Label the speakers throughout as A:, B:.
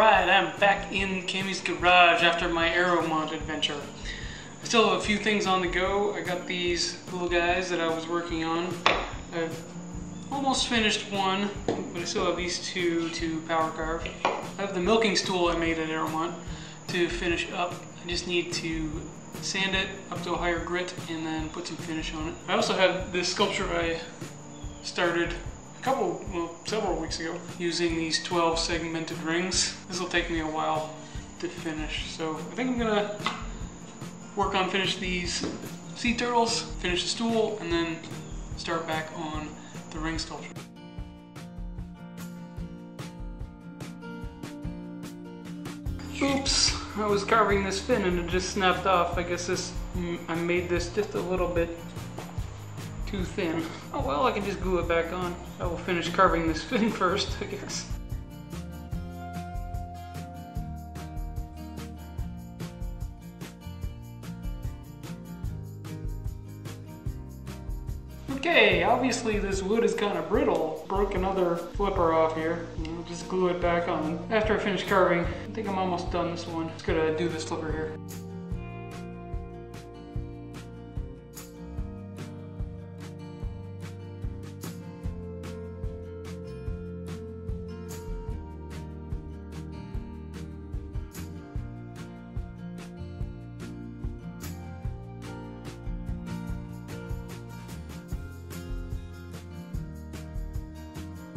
A: Alright, I'm back in Cammie's garage after my aero mount adventure. I still have a few things on the go. I got these little guys that I was working on. I've almost finished one, but I still have these two to power carve. I have the milking stool I made at aero mount to finish up. I just need to sand it up to a higher grit and then put some finish on it. I also have this sculpture I started several weeks ago using these 12 segmented rings. This will take me a while to finish, so I think I'm gonna work on finish these sea turtles, finish the stool, and then start back on the ring sculpture. Oops, I was carving this fin and it just snapped off. I guess I made this just a little bit too thin. Oh well, I can just glue it back on. I will finish carving this fin first, I guess. Okay, obviously this wood is kind of brittle. Broke another flipper off here. I'll just glue it back on. After I finish carving, I think I'm almost done this one. Just gonna do this flipper here.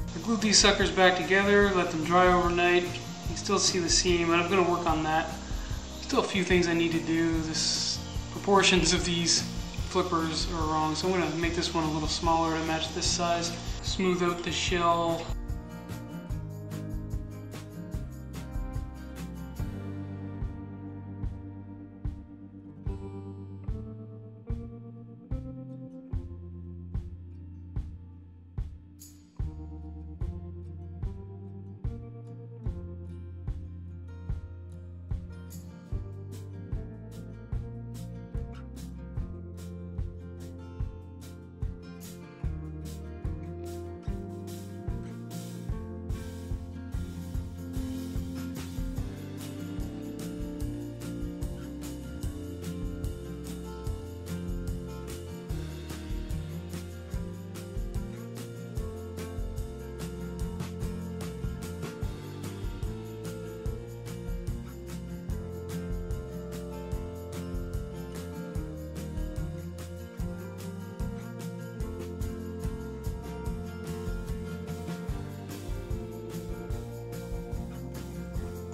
A: I glued these suckers back together, let them dry overnight. You can still see the seam, and I'm going to work on that. Still a few things I need to do. The proportions of these flippers are wrong, so I'm going to make this one a little smaller to match this size. Smooth out the shell.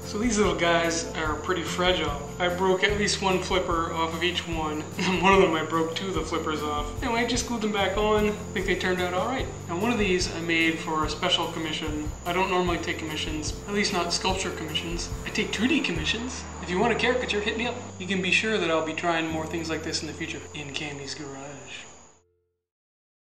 A: So these little guys are pretty fragile. I broke at least one flipper off of each one. One of them I broke two of the flippers off. Anyway, I just glued them back on. I think they turned out alright. Now one of these I made for a special commission. I don't normally take commissions, at least not sculpture commissions. I take 2D commissions. If you want a caricature, hit me up. You can be sure that I'll be trying more things like this in the future in Cammie's garage.